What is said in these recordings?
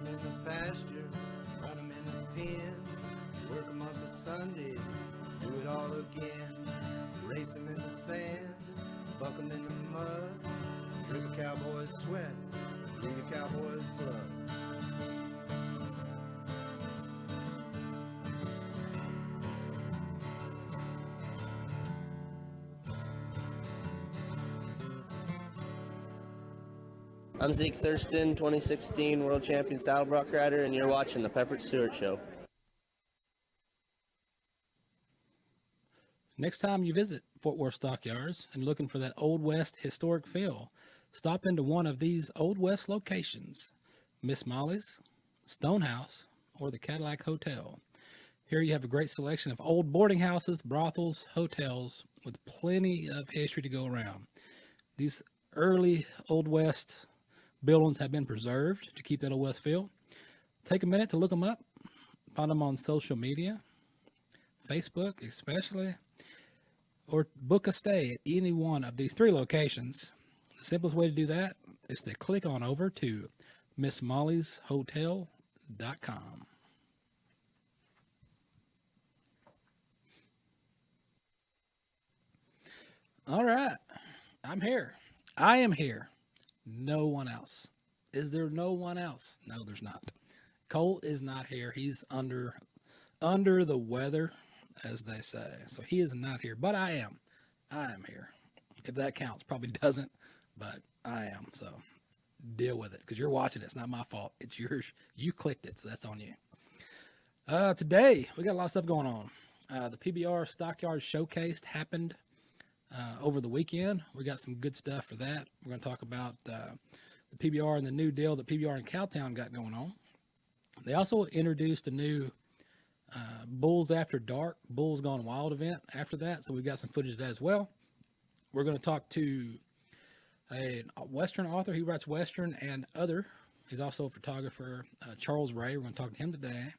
them in the pasture, run them in the pen, work them up the Sundays, do it all again. Race them in the sand, buck them in the mud, drip a cowboy's sweat, bleed a cowboy's blood. I'm Zeke Thurston, 2016 World Champion Saddlebrock Rider, and you're watching the Peppered Stewart Show. Next time you visit Fort Worth Stockyards and looking for that Old West historic feel, stop into one of these Old West locations, Miss Molly's, Stonehouse, or the Cadillac Hotel. Here you have a great selection of old boarding houses, brothels, hotels, with plenty of history to go around. These early Old West buildings have been preserved to keep that Old West feel. Take a minute to look them up. Find them on social media, Facebook especially, or book a stay at any one of these three locations. The simplest way to do that is to click on over to MissMollysHotel.com. All right, I'm here. I am here. No one else. Is there no one else? No, there's not. Cole is not here. He's under the weather, as they say. So he is not here, but I am. I am here. If that counts, probably doesn't, but I am. So deal with it because you're watching it. It's not my fault. It's yours. You clicked it, so that's on you. Today, we got a lot of stuff going on. The PBR Stockyards Showcase happened over the weekend. We got some good stuff for that. We're going to talk about the PBR and the new deal that PBR and Cowtown got going on. They also introduced a new Bulls After Dark, Bulls Gone Wild event after that. So we got some footage of that as well. We're going to talk to a Western author. He writes Western and other. He's also a photographer, Charles Ray. We're going to talk to him today.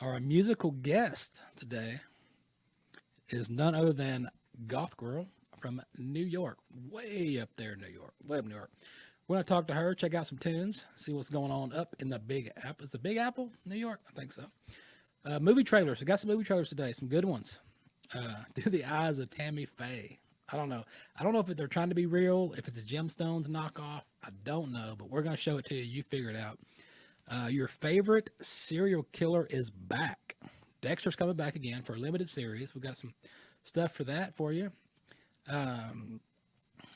Our musical guest today is none other than Goth Girl from New York, way up there in New York, way up in New York. We're going to talk to her, check out some tunes, see what's going on up in the Big Apple. Is the Big Apple, New York? I think so. Movie trailers. We got some movie trailers today, some good ones. Through the Eyes of Tammy FAye. I don't know. I don't know if they're trying to be real, if it's a Gemstones knockoff. I don't know, but we're going to show it to you. You figure it out. Your favorite serial killer is back. Dexter's coming back again for a limited series. We got some stuff for that for you.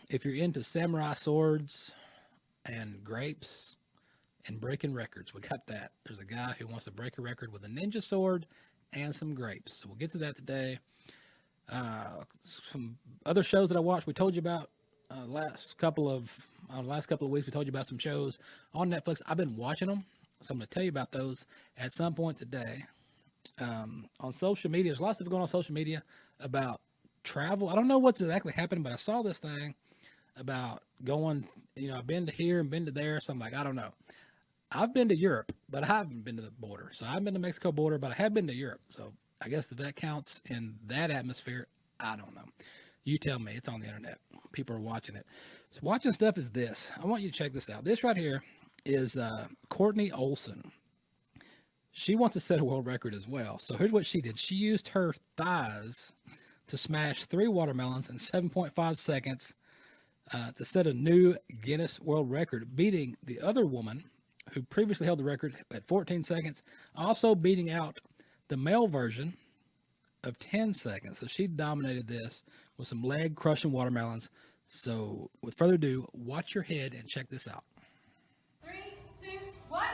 If you're into samurai swords and grapes and breaking records, we got that. There's a guy who wants to break a record with a ninja sword and some grapes. So we'll get to that today. Some other shows that I watched, we told you about last couple of weeks. We told you about some shows on Netflix. I've been watching them, so I'm going to tell you about those at some point today. On social media, there's a lot of stuff going on social media about travel. I don't know what's exactly happening, but I saw this thing about going, I've been to here and been to there. So I'm like, I don't know. I've been to Europe, but I haven't been to the border. So I've been to Mexico border, but I have been to Europe. So I guess that counts in that atmosphere. I don't know. You tell me. It's on the internet. People are watching it. So watching stuff is this. I want you to check this out. This right here is Courtney Olson. She wants to set a world record as well. So here's what she did. She used her thighs to smash 3 watermelons in 7.5 seconds to set a new Guinness World Record, beating the other woman who previously held the record at 14 seconds, also beating out the male version of 10 seconds. So she dominated this with some leg-crushing watermelons. So with further ado, watch your head and check this out. 3, 2, 1.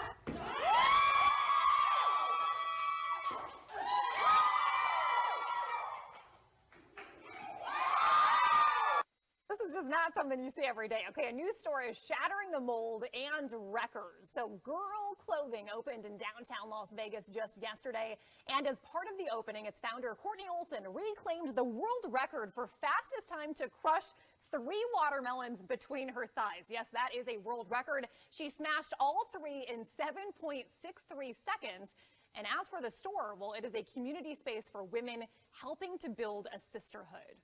This is just not something you see every day. Okay, a news story is shattering the mold and records. So Girl Clothing opened in downtown Las Vegas just yesterday. And as part of the opening, its founder, Courtney Olson, reclaimed the world record for fastest time to crush 3 watermelons between her thighs. Yes, that is a world record. She smashed all 3 in 7.63 seconds. And as for the store, well, it is a community space for women helping to build a sisterhood.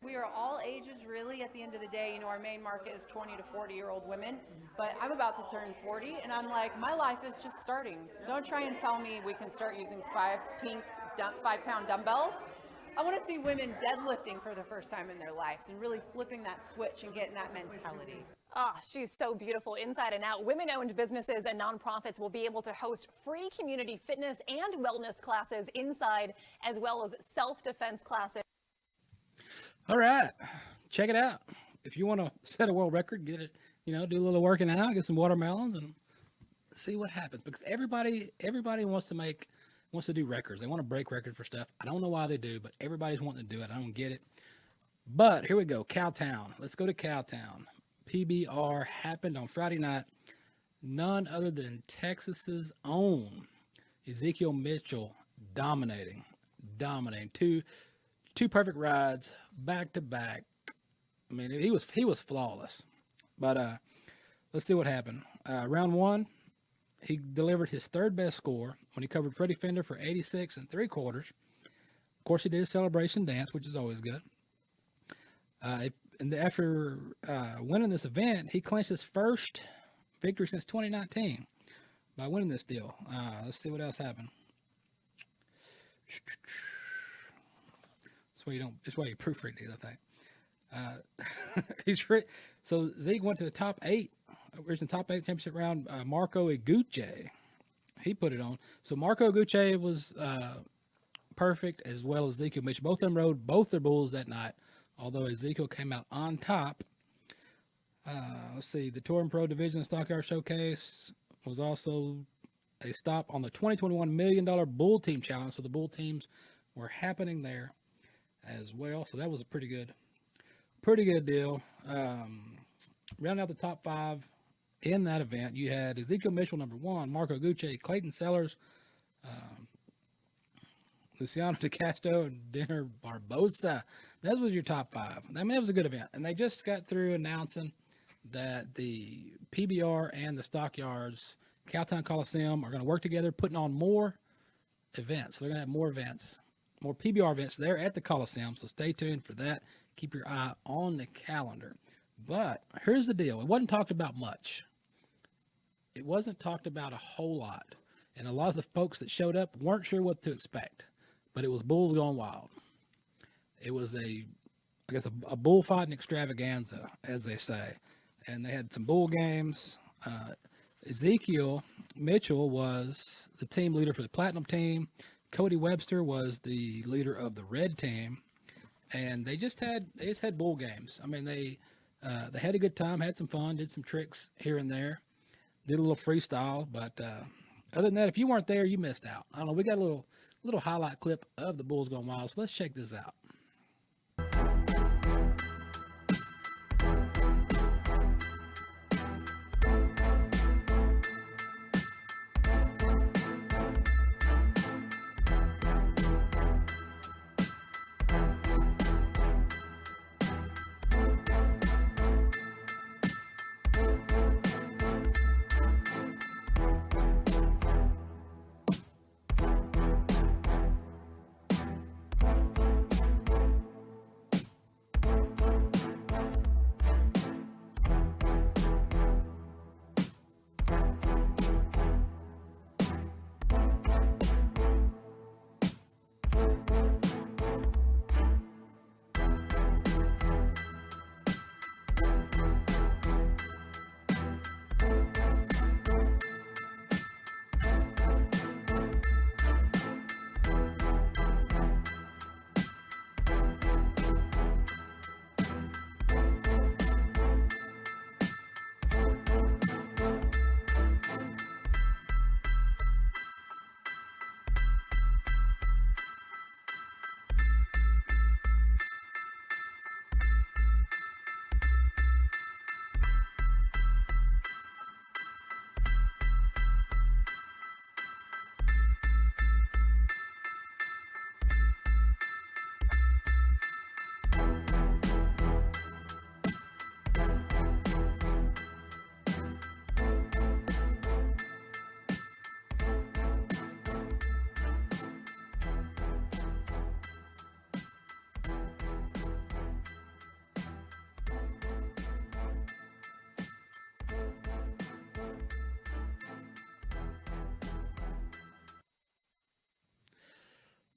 We are all ages, really. At the end of the day, you know, our main market is 20 to 40-year-old women, but I'm about to turn 40, and I'm like, my life is just starting. Don't try and tell me we can start using 5-pound dumbbells. I want to see women deadlifting for the first time in their lives and really flipping that switch and getting that mentality. Ah, she's so beautiful inside and out. Women-owned businesses and nonprofits will be able to host free community fitness and wellness classes inside, as well as self-defense classes. All right, check it out. If you want to set a world record, get it, you know, do a little working out, get some watermelons, and see what happens. Because everybody wants to do records. They want to break records for stuff. I don't know why they do, but everybody's wanting to do it. I don't get it. But here we go, Cowtown. Let's go to Cowtown. PBR happened on Friday night. None other than Texas's own Ezekiel Mitchell dominating. Two perfect rides back to back. I mean, he was flawless. But let's see what happened. Round one, he delivered his third best score when he covered Freddie Fender for 86 3/4. Of course, he did a celebration dance, which is always good. And after winning this event, he clinched his first victory since 2019 by winning this deal. Let's see what else happened. That's why you proofread these, I think. So Zeke went to the top 8. We're in the top 8 championship round. Marco Iguchi, he put it on. So Marco Iguchi was perfect, as well as Ezekiel Mitchell. Both of them rode both their bulls that night, although Ezekiel came out on top. Let's see. The Tour and Pro Division Stockyards Showcase was also a stop on the 2021 $1 million Bull Team Challenge. So the Bull Teams were happening there as well. So that was a pretty good deal. Rounding out the top 5 in that event, you had Ezekiel Mitchell, number 1, Marco Iguchi, Clayton Sellers, Luciano De Castro, and Dinner Barbosa. That was your top 5. I mean, that was a good event. And they just got through announcing that the PBR and the Stockyards Cowtown Coliseum are going to work together, putting on more events. So they're going to have more events, more PBR events there at the Coliseum. So stay tuned for that. Keep your eye on the calendar. But here's the deal. It wasn't talked about much. It wasn't talked about a whole lot. And a lot of the folks that showed up weren't sure what to expect. But it was Bulls Gone Wild. It was a bullfighting extravaganza, as they say. And they had some bull games. Ezekiel Mitchell was the team leader for the Platinum team. Cody Webster was the leader of the Red team. And they just had bull games. I mean, they had a good time, had some fun, did some tricks here and there, did a little freestyle. But other than that, if you weren't there, you missed out. I don't know. We got a little highlight clip of the Bulls Gone Wild. So let's check this out.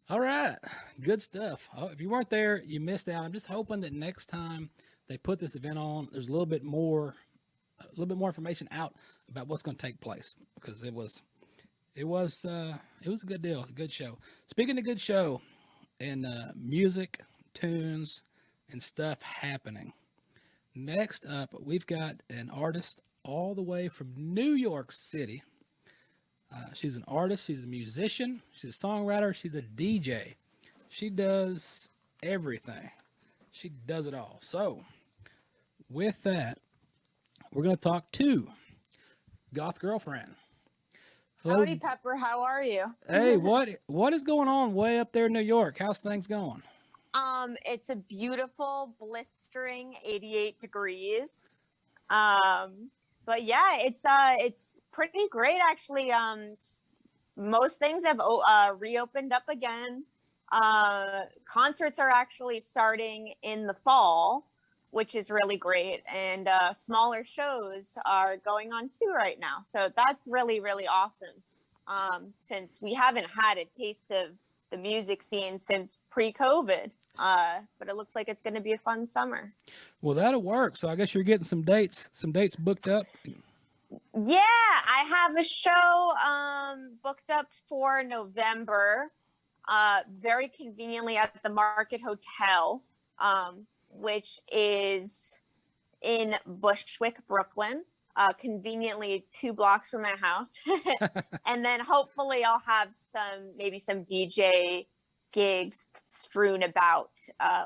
All right, good stuff. Oh, if you weren't there, you missed out. I'm just hoping that next time they put this event on, there's a little bit more information out about what's going to take place, because it was a good deal, a good show. Speaking of good show and music, tunes, and stuff happening. Next up, we've got an artist all the way from New York City. She's an artist, she's a musician, she's a songwriter, she's a DJ. She does everything. She does it all. So, with that, we're going to talk to Goth Girlfriend. Hello. Howdy, Pepper. How are you? Hey, what is going on way up there in New York? How's things going? It's a beautiful, blistering 88 degrees. But yeah, it's pretty great actually. Most things have reopened up again. Concerts are actually starting in the fall, which is really great, and smaller shows are going on too right now. So that's really, really awesome. Since we haven't had a taste of the music scene since pre-COVID. But it looks like it's going to be a fun summer. Well, that'll work. So I guess you're getting some dates booked up. Yeah, I have a show booked up for November, very conveniently at the Market Hotel, which is in Bushwick, Brooklyn, conveniently 2 blocks from my house. And then hopefully I'll have maybe some DJ gigs strewn about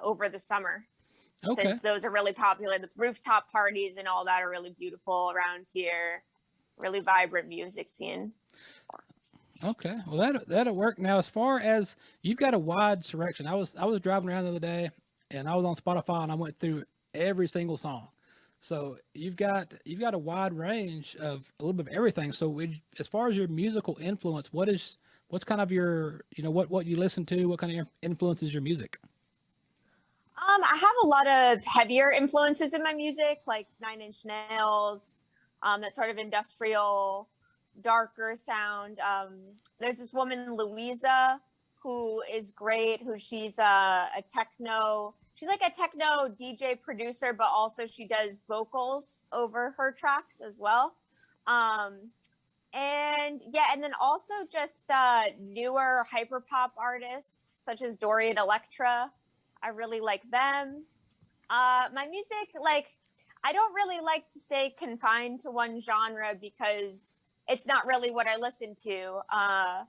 over the summer. Okay. Since those are really popular. The rooftop parties and all that are really beautiful around here. Really vibrant music scene. Okay, well that'll work. Now, as far as you've got a wide selection, I was driving around the other day and I was on Spotify and I went through every single song. So you've got a wide range of a little bit of everything. So as far as your musical influence, what's kind of your, what you listen to, what kind of influences your music? I have a lot of heavier influences in my music, like 9 Inch Nails, that sort of industrial, darker sound. There's this woman, Louisa, who is great, she's she's like a techno DJ producer, but also she does vocals over her tracks as well. And then also just newer hyperpop artists such as Dorian Electra. I really like them. My music, I don't really like to stay confined to one genre because it's not really what I listen to. I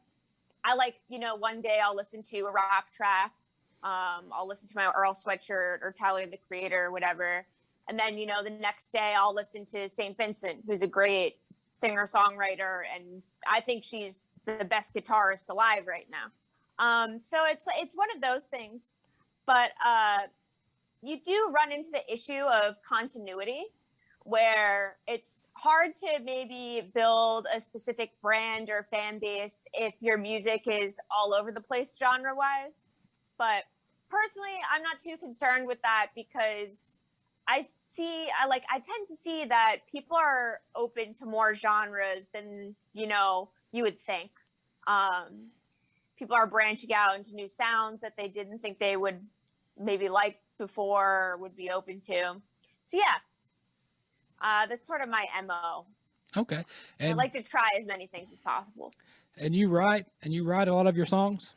like, one day I'll listen to a rap track. I'll listen to my Earl Sweatshirt or Tyler, the Creator, or whatever. And then, the next day I'll listen to St. Vincent, who's a great singer-songwriter. And I think she's the best guitarist alive right now. So it's one of those things. But you do run into the issue of continuity, where it's hard to maybe build a specific brand or fan base if your music is all over the place genre-wise. But personally, I'm not too concerned with that because I tend to see that people are open to more genres than, you would think. People are branching out into new sounds that they didn't think they would maybe like before or would be open to. So yeah, that's sort of my MO. Okay. And I like to try as many things as possible. And you write a lot of your songs?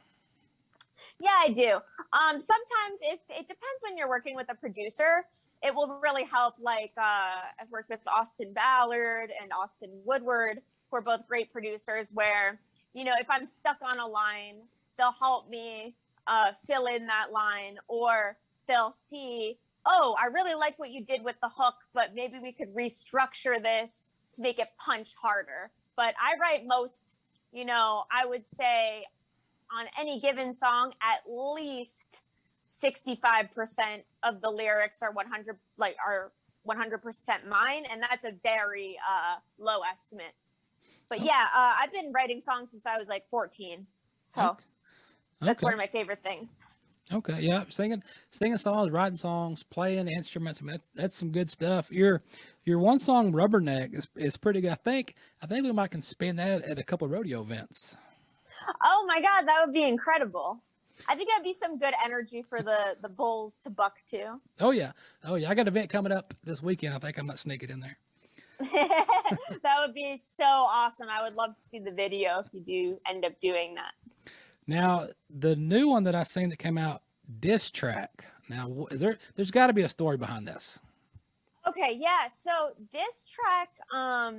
Yeah, I do. Sometimes it depends when you're working with a producer. It will really help. I've worked with Austin Ballard and Austin Woodward, who are both great producers, where, if I'm stuck on a line, they'll help me fill in that line, or they'll see, oh, I really like what you did with the hook, but maybe we could restructure this to make it punch harder. But I write most, I would say on any given song, at least 65% of the lyrics are 100% mine, and that's a very low estimate. But yeah, I've been writing songs since I was 14, so that's one of my favorite things. Okay, yeah, singing songs, writing songs, playing instruments. I mean, that's some good stuff. Your one song, Rubberneck, is pretty good. I think we might can spin that at a couple of rodeo events. Oh my God, that would be incredible. I think that'd be some good energy for the bulls to buck to. Oh yeah. I got an event coming up this weekend. I think I might sneak it in there. That would be so awesome. I would love to see the video if you do end up doing that. Now, the new one that I seen that came out, diss track. Now, there's got to be a story behind this. Okay, yeah. So diss track, I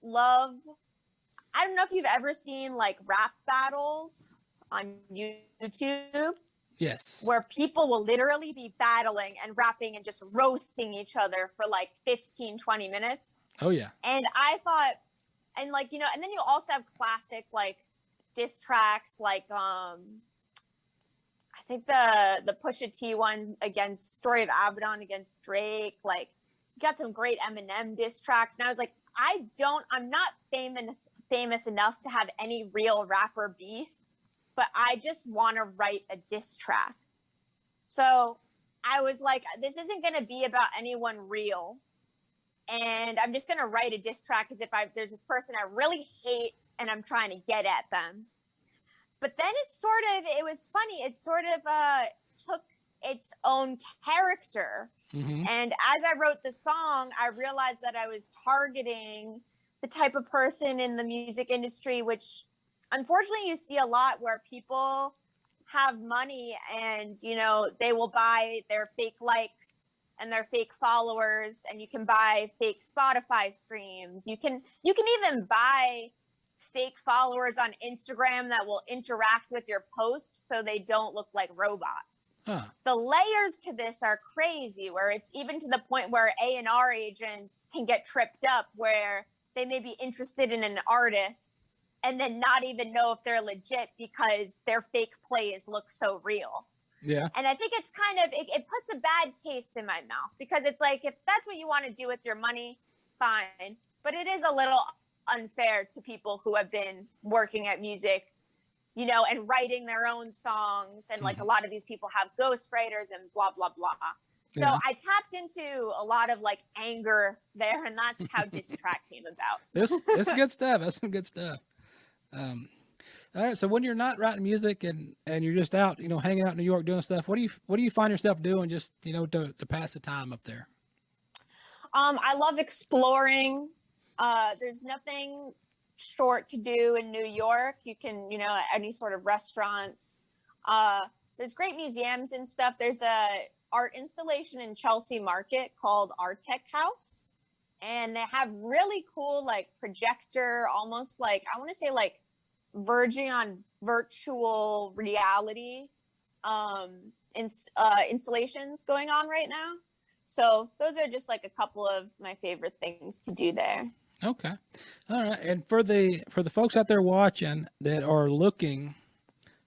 don't know if you've ever seen like rap battles on YouTube. Yes. Where people will literally be battling and rapping and just roasting each other for like 15, 20 minutes. Oh yeah. And I thought, and like, you know, and then you also have classic like diss tracks, like I think the Pusha T one against Story of Abaddon against Drake, like you got some great Eminem diss tracks. And I was like, I'm not famous enough to have any real rapper beef, but I just want to write a diss track. So I was like, this isn't going to be about anyone real. And I'm just going to write a diss track as if there's this person I really hate and I'm trying to get at them. But then it was funny. It sort of took its own character. Mm-hmm. And as I wrote the song, I realized that I was targeting the type of person in the music industry, which unfortunately you see a lot, where people have money and, you know, they will buy their fake likes and their fake followers, and you can buy fake Spotify streams. You can even buy fake followers on Instagram that will interact with your post so they don't look like robots. Huh. The layers to this are crazy, where it's even to the point where A&R agents can get tripped up, where they may be interested in an artist and then not even know if they're legit because their fake plays look so real. Yeah. And I think it's kind of, it puts a bad taste in my mouth, because it's like, if that's what you want to do with your money, fine. But it is a little unfair to people who have been working at music, you know, and writing their own songs. And like a lot of these people have ghostwriters and blah, blah, blah. So yeah. I tapped into a lot of like anger there, and that's how diss track came about. It's good stuff. That's some good stuff. All right. So when you're not writing music and you're just out, you know, hanging out in New York doing stuff, what do you find yourself doing just, you know, to pass the time up there? I love exploring. There's nothing short to do in New York. You can, you know, any sort of restaurants. There's great museums and stuff. There's a art installation in Chelsea Market called Art Tech House. And they have really cool, like, projector, almost like, I want to say like verging on virtual reality installations going on right now. So those are just like a couple of my favorite things to do there. Okay. All right. And for the folks out there watching that are looking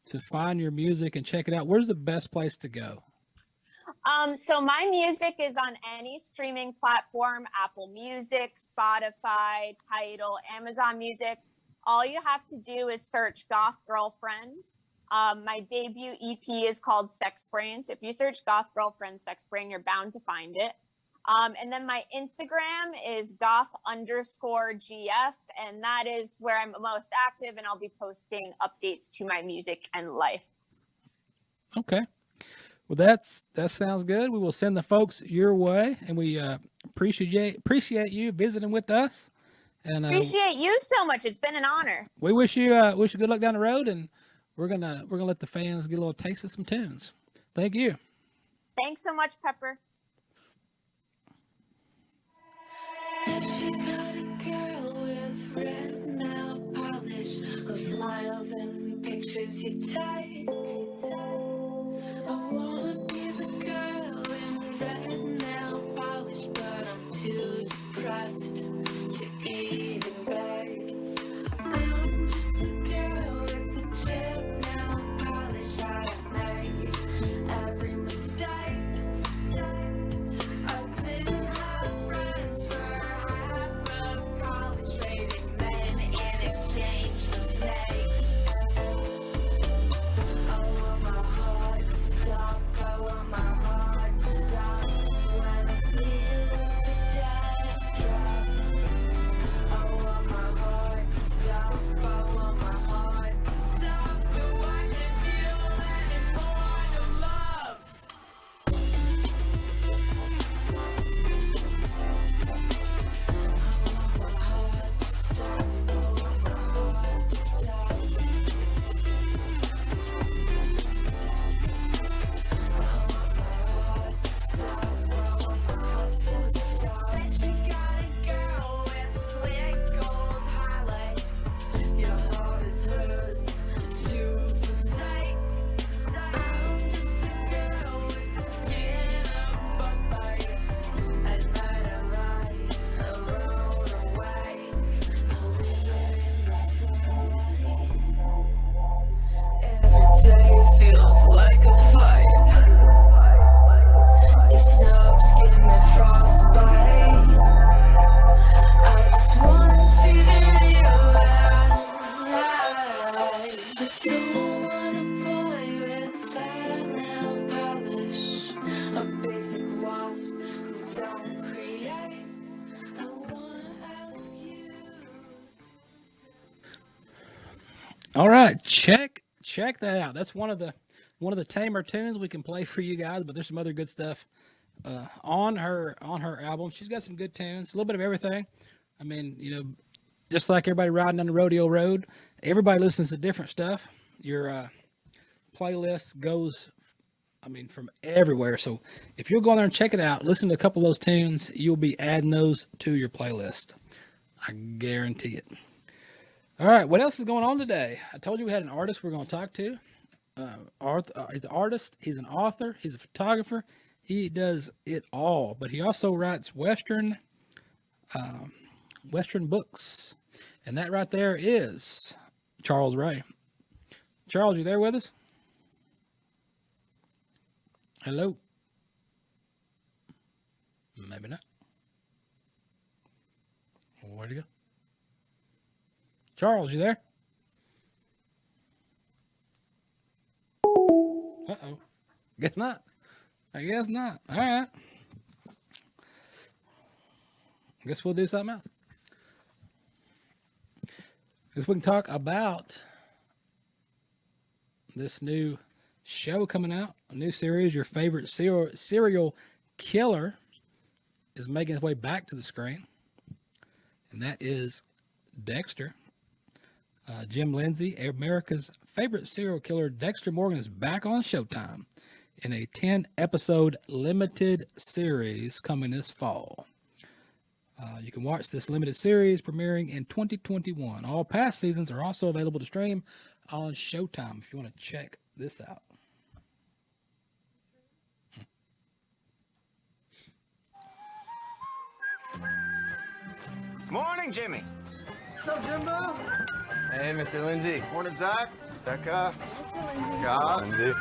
to find your music and check it out, where's the best place to go? So my music is on any streaming platform: Apple Music, Spotify, Tidal, Amazon Music. All you have to do is search Goth Girlfriend. My debut EP is called Sex Brain. So if you search Goth Girlfriend Sex Brain, you're bound to find it. And then my Instagram is goth_GF, and that is where I'm most active, and I'll be posting updates to my music and life. Okay. Well, that sounds good. We will send the folks your way, and we appreciate you visiting with us. And appreciate you so much. It's been an honor. We wish you good luck down the road, and we're gonna let the fans get a little taste of some tunes. Thank you. Thanks so much, Pepper. She got a girl with red nail polish, who smiles in pictures you take. I wanna be the girl in red nail polish, but I'm too depressed to even bathe. I'm just a girl with the chip nail polish. I made every mistake. I didn't have friends for half of college, trading men in exchange for snakes. I want my heart. All right, check that out. That's one of the tamer tunes we can play for you guys. But there's some other good stuff on her album. She's got some good tunes, a little bit of everything. I mean, just like everybody riding on the rodeo road, everybody listens to different stuff. Your playlist goes, from everywhere. So if you'll go in there and check it out, listen to a couple of those tunes, you'll be adding those to your playlist. I guarantee it. All right, what else is going on today? I told you we had an artist we're going to talk to. He's an artist, he's an author, he's a photographer. He does it all, but he also writes Western books. And that right there is Charles Ray. Charles, you there with us? Hello? Maybe not. Where'd he go? Charles, you there? Uh-oh. Guess not. I guess not. All right. I guess we'll do something else. Guess we can talk about this new show coming out, a new series. Your favorite serial killer is making its way back to the screen, and that is Dexter. Jim Lindsay, America's favorite serial killer, Dexter Morgan, is back on Showtime in a 10-episode limited series coming this fall. You can watch this limited series premiering in 2021. All past seasons are also available to stream on Showtime if you want to check this out. Morning, Jimmy. What's up, Jimbo? Hey, Mr. Lindsay. Morning, Zach. Becca. Scott. Lindsay.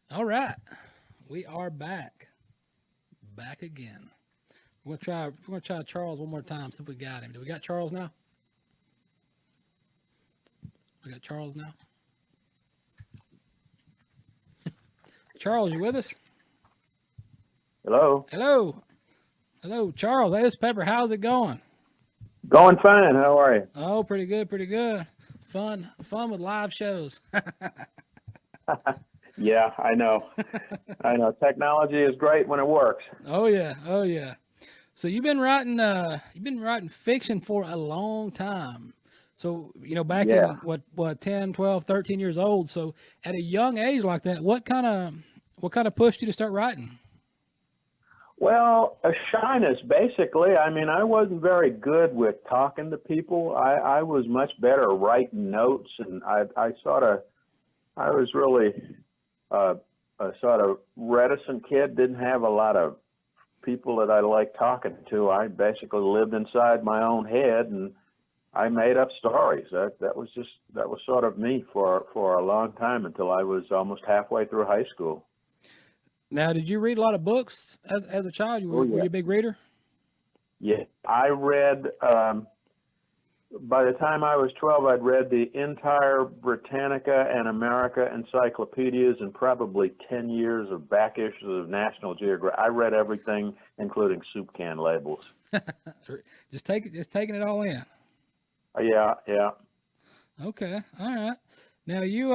All right, we are back again. We're gonna try Charles one more time. See if we got him. Do we got Charles now? We got Charles now. Charles, you with us? Hello. Hello, Charles. Hey, it's Pepper. How's it going? Going fine. How are you? Oh, pretty good. Fun with live shows. Yeah, I know. I know. Technology is great when it works. Oh yeah. So you've been writing fiction for a long time. So, back in what 10, 12, 13 years old. So at a young age like that, what kind of pushed you to start writing? Well, a shyness, basically. I wasn't very good with talking to people. I was much better writing notes, and I was really a sort of reticent kid, didn't have a lot of people that I liked talking to. I basically lived inside my own head, and I made up stories. That was sort of me for a long time, until I was almost halfway through high school. Now, did you read a lot of books as a child? Were you a big reader? Yeah, I read, by the time I was 12, I'd read the entire Britannica and America encyclopedias and probably 10 years of back issues of National Geographic. I read everything, including soup can labels. Just taking it all in. Yeah. Okay, all right. Now you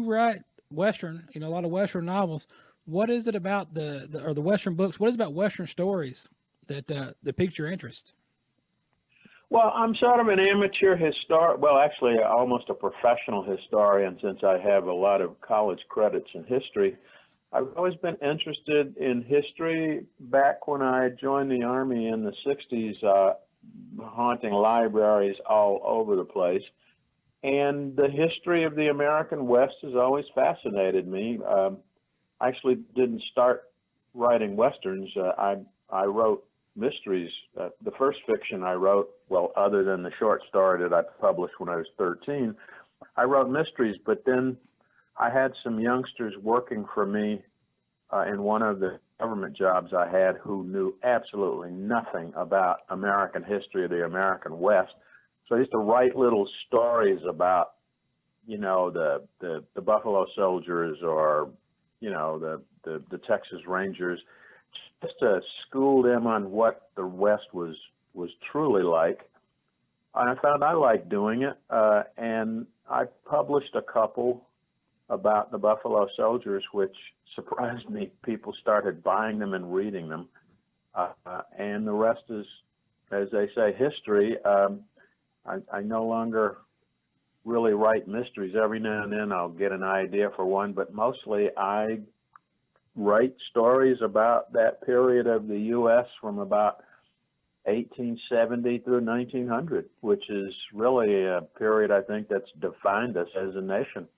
write Western, a lot of Western novels. What is it about the Western books? What is it about Western stories that piqued your interest? Well, I'm sort of an amateur historian. Well, actually, almost a professional historian, since I have a lot of college credits in history. I've always been interested in history. Back when I joined the Army in the 60s, haunting libraries all over the place. And the history of the American West has always fascinated me. I actually didn't start writing Westerns. I wrote mysteries. The first fiction I wrote, well, other than the short story that I published when I was 13, I wrote mysteries, but then I had some youngsters working for me in one of the government jobs I had who knew absolutely nothing about American history of the American West. So I used to write little stories about, you know, the Buffalo Soldiers or, you know, the Texas Rangers, just to school them on what the West was truly like. And I found I liked doing it, and I published a couple about the Buffalo Soldiers, which surprised me. People started buying them and reading them, and the rest is, as they say, history. I no longer really write mysteries. Every now and then I'll get an idea for one, but mostly I write stories about that period of the U.S. from about 1870 through 1900, which is really a period I think that's defined us as a nation.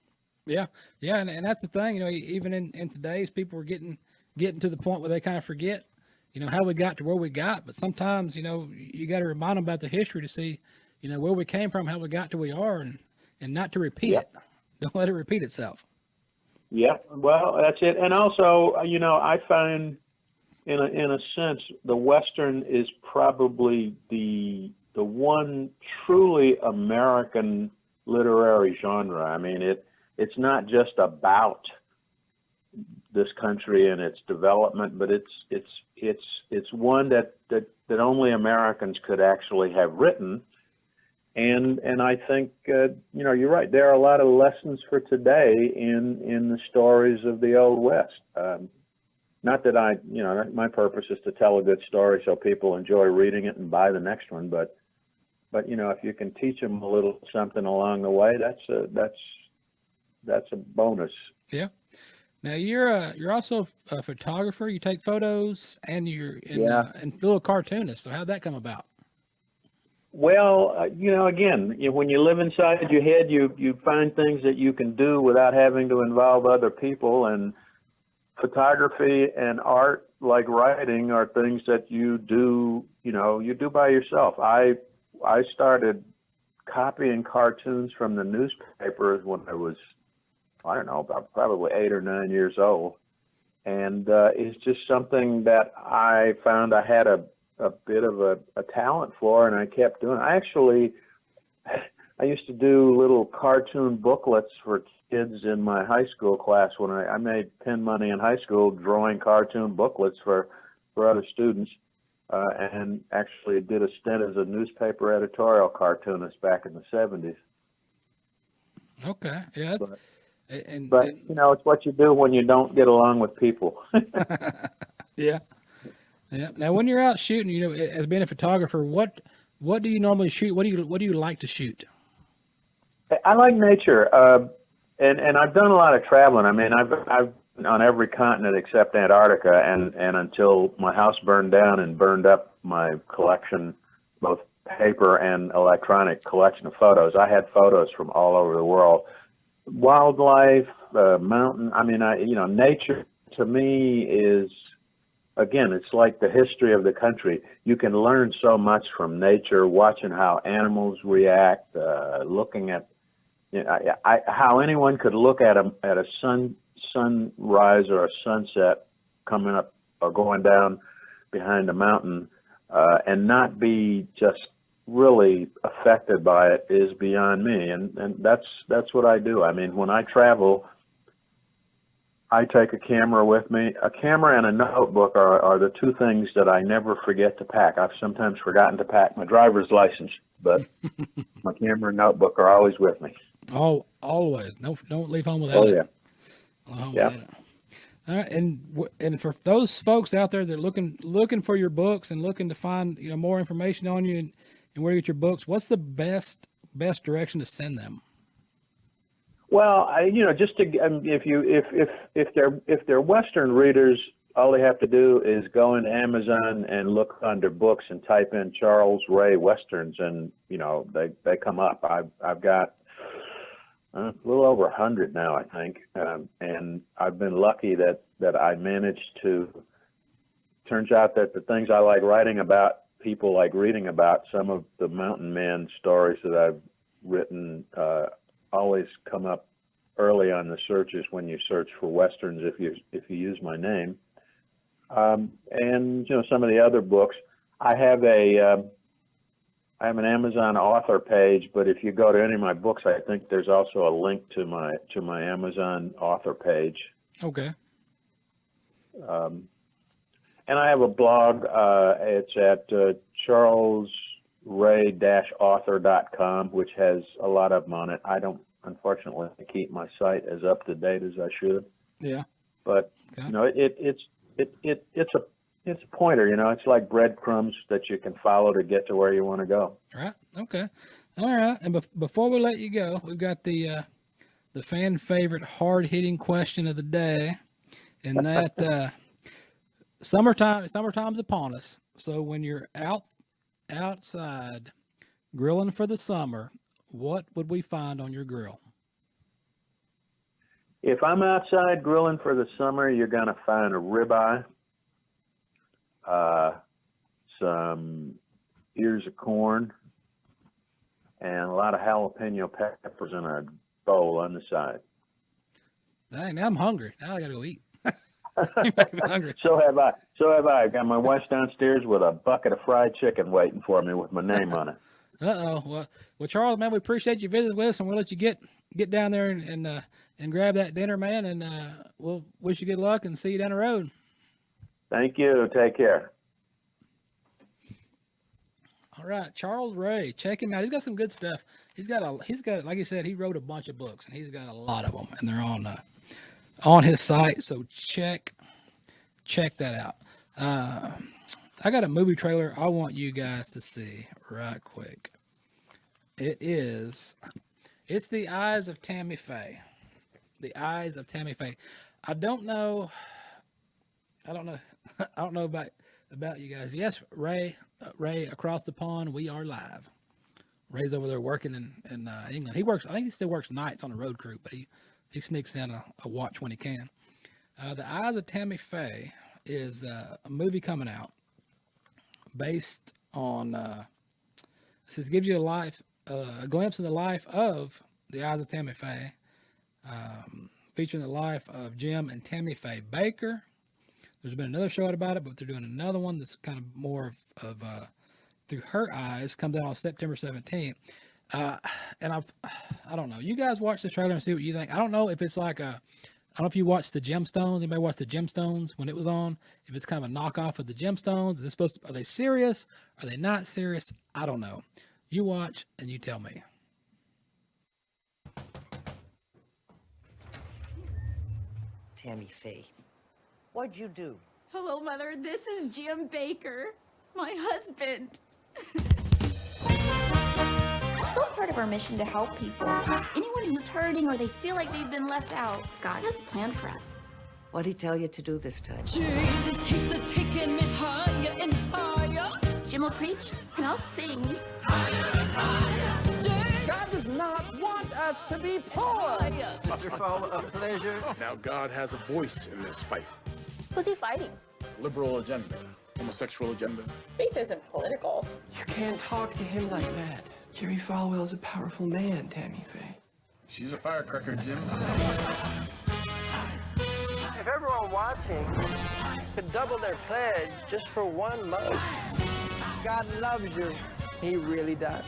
Yeah, yeah, and that's the thing. You know, even in today's, people are getting to the point where they kind of forget, you know, how we got to where we got. But sometimes, you know, you got to remind them about the history to see, you know, where we came from, how we got to where we are, and not to repeat it. Don't let it repeat itself. Yeah, well, that's it. And also, you know, I find, in a sense, the Western is probably the one truly American literary genre. I mean, it's not just about this country and its development, but it's one that only Americans could actually have written. And I think, you know, you're right. There are a lot of lessons for today in the stories of the Old West. Not that you know, my purpose is to tell a good story so people enjoy reading it and buy the next one. But you know, if you can teach them a little something along the way, that's a bonus. Yeah. Now you're also a photographer. You take photos, and you're a little cartoonist. So how'd that come about? Well, you know, again, when you live inside your head, you find things that you can do without having to involve other people. And photography and art, like writing, are things that you do by yourself. I started copying cartoons from the newspapers when I was, I don't know, about probably 8 or 9 years old. And it's just something that I found I had a bit of a talent for, and I kept doing. I used to do little cartoon booklets for kids in my high school class when I made pen money in high school drawing cartoon booklets for other students, and actually did a stint as a newspaper editorial cartoonist back in the 70s. Okay, yeah. But you know, it's what you do when you don't get along with people. Yeah. Yeah. Now, when you're out shooting, you know, as being a photographer, what do you normally shoot? What do you like to shoot? I like nature, and I've done a lot of traveling. I mean, I've on every continent except Antarctica, and until my house burned down and burned up my collection, both paper and electronic collection of photos. I had photos from all over the world, wildlife, mountain. I mean, nature to me is, again, it's like the history of the country. You can learn so much from nature, watching how animals react, looking at, you know, how anyone could look at a sunrise or a sunset coming up or going down behind a mountain and not be just really affected by it is beyond me. And that's what I do. I mean, when I travel, I take a camera with me. A camera and a notebook are the two things that I never forget to pack. I've sometimes forgotten to pack my driver's license, but my camera and notebook are always with me. Oh, always. Don't leave home without it. Yeah. All right, and for those folks out there that are looking for your books and looking to find, you know, more information on you and where to get your books, what's the best direction to send them? Well, just to if they're Western readers, all they have to do is go into Amazon and look under books and type in Charles Ray Westerns, and you know they come up. I've got a little over 100 now, I think, and I've been lucky that I managed to. Turns out that the things I like writing about, people like reading about. Some of the mountain man stories that I've written always come up early on the searches when you search for Westerns if you use my name. and some of the other books. I have an Amazon author page, but if you go to any of my books, I think there's also a link to my Amazon author page. Okay. And I have a blog. It's at charlesray-author.com, which has a lot of them on it. I don't, unfortunately, keep my site as up to date as I should. Yeah. But Okay. it's a pointer. It's like breadcrumbs that you can follow to get to where you want to go. Right. Okay. All right. And before we let you go, we've got the fan favorite hard hitting question of the day, and that summertime's upon us. So when you're outside grilling for the summer, what would we find on your grill? If I'm outside grilling for the summer, you're going to find a ribeye, some ears of corn, and a lot of jalapeno peppers in a bowl on the side. Dang, now I'm hungry. Now I got to go eat. You make me hungry. So have I. I've got my wife downstairs with a bucket of fried chicken waiting for me with my name on it. Well, Charles, man, we appreciate you visiting with us, and we'll let you get down there and grab that dinner, man, and we'll wish you good luck and see you down the road. Thank you. Take care. All right, Charles Ray, check him out. He's got some good stuff. He's got like I said, he wrote a bunch of books, and he's got a lot of them, and they're on his site. So check that out. I got a movie trailer I want you guys to see right quick. It's The Eyes of Tammy FAye. The Eyes of Tammy FAye. I don't know about you guys. Yes, Ray, across the pond, we are live. Ray's over there working in England. I think he still works nights on a road crew, but he sneaks in a watch when he can. The Eyes of Tammy FAye is a movie coming out based on, it gives you a glimpse of the life of the Eyes of Tammy FAye, featuring the life of Jim and Tammy FAye Baker. There's been another show out about it, but they're doing another one that's kind of more of through her eyes. Comes out on September 17th. And I don't know. You guys watch the trailer and see what you think. I don't know if it's like I don't know if you watched the Gemstones. Anybody watched the Gemstones when it was on? If it's kind of a knockoff of the Gemstones, are they serious? Are they not serious? I don't know. You watch and you tell me. Tammy FAye, what'd you do? Hello, Mother. This is Jim Baker, my husband. It's all part of our mission to help people. Anyone who's hurting or they feel like they've been left out, God has a plan for us. What'd he tell you to do this time? Jesus keeps a taking me higher and higher. Jim will preach and I'll sing. God does not want us to be poor. Wonderful of pleasure. Now God has a voice in this fight. Who's he fighting? Liberal agenda, homosexual agenda. Faith isn't political. You can't talk to him like that. Jerry Falwell's a powerful man, Tammy FAye. She's a firecracker, Jim. If everyone watching could double their pledge just for one mug, God loves you. He really does.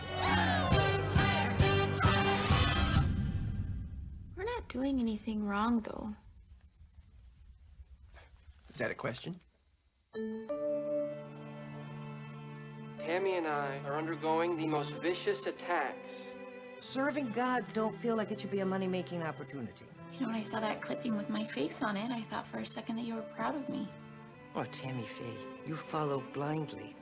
We're not doing anything wrong, though. Is that a question? Tammy and I are undergoing the most vicious attacks. Serving God don't feel like it should be a money-making opportunity. You know, when I saw that clipping with my face on it, I thought for a second that you were proud of me. Oh, Tammy FAye, you follow blindly.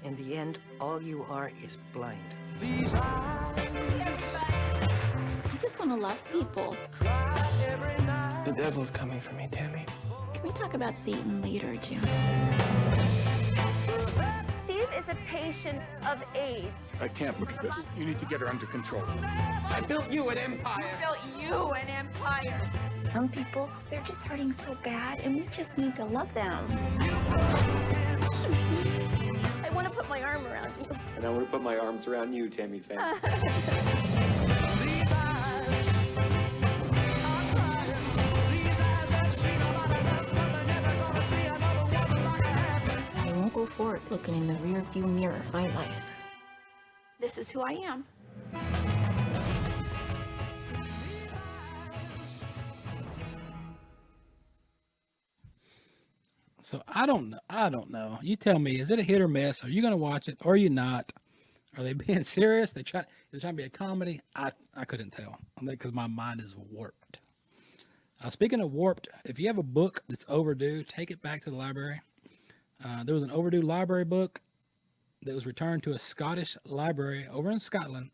In the end, all you are is blind. I just want to love people. The devil's coming for me, Tammy. Can we talk about Satan later, Jim? Steve is a patient of AIDS. I can't look at this. You need to get her under control. I built you an empire. I built you an empire. Some people, they're just hurting so bad, and we just need to love them. I want to put my arm around you. And I want to put my arms around you, Tammy FAye. forward looking in the rear view mirror of my life. This is who I am. So I don't know. You tell me, is it a hit or miss? Are you going to watch it or are you not? Are they being serious? They're trying to be a comedy? I couldn't tell because my mind is warped. Speaking of warped, if you have a book that's overdue, take it back to the library. There was an overdue library book that was returned to a Scottish library over in Scotland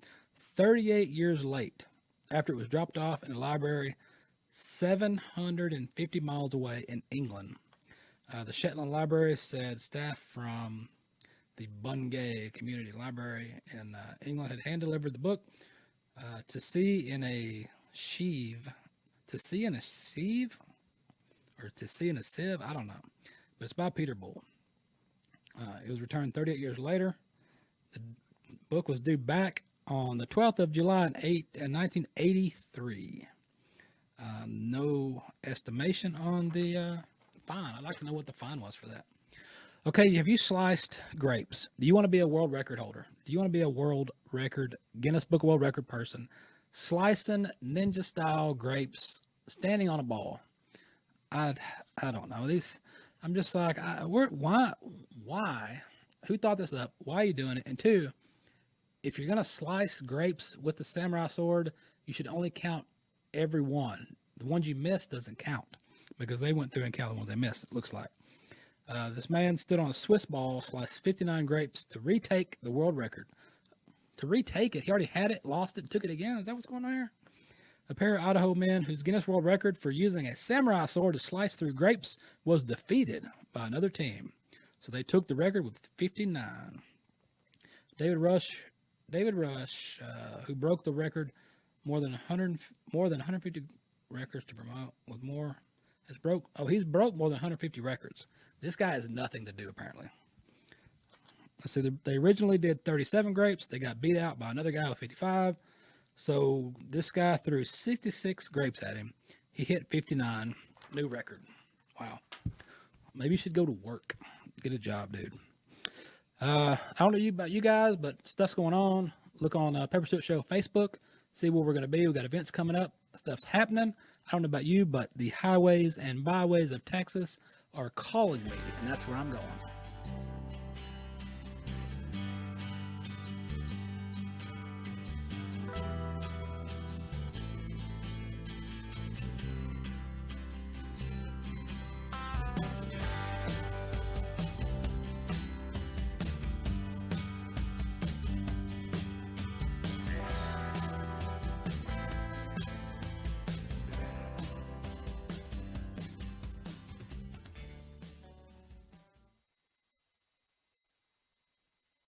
38 years late after it was dropped off in a library 750 miles away in England. The Shetland Library said staff from the Bungay Community Library in England had hand-delivered the book to see in a sieve, or to see in a sieve, I don't know. But it's by Peter Bull. It was returned 38 years later. The book was due back on the 12th of July in 1983. No estimation on the fine. I'd like to know what the fine was for that. Okay, have you sliced grapes? Do you want to be a world record holder? Do you want to be a world record, Guinness Book of World Record person? Slicing ninja style grapes, standing on a ball. I don't know. I'm just like, why? Who thought this up? Why are you doing it? And two, if you're going to slice grapes with the samurai sword, you should only count every one. The ones you missed doesn't count because they went through and counted the ones they missed, it looks like. This man stood on a Swiss ball, sliced 59 grapes to retake the world record. To retake it, he already had it, lost it, took it again. Is that what's going on here? A pair of Idaho men whose Guinness World Record for using a samurai sword to slice through grapes was defeated by another team. So they took the record with 59. David Rush, who broke the record more than 150 records to promote with more, he's broke more than 150 records. This guy has nothing to do apparently. Let's see, they originally did 37 grapes. They got beat out by another guy with 55. So this guy threw 66 grapes at him. He hit 59, new record. Wow. Maybe you should go to work, get a job, dude. I don't know about you guys, but stuff's going on. Look on Pepper Stewart Show Facebook, see where we're going to be. We got events coming up. Stuff's happening. I don't know about you, but the highways and byways of Texas are calling me, and that's where I'm going.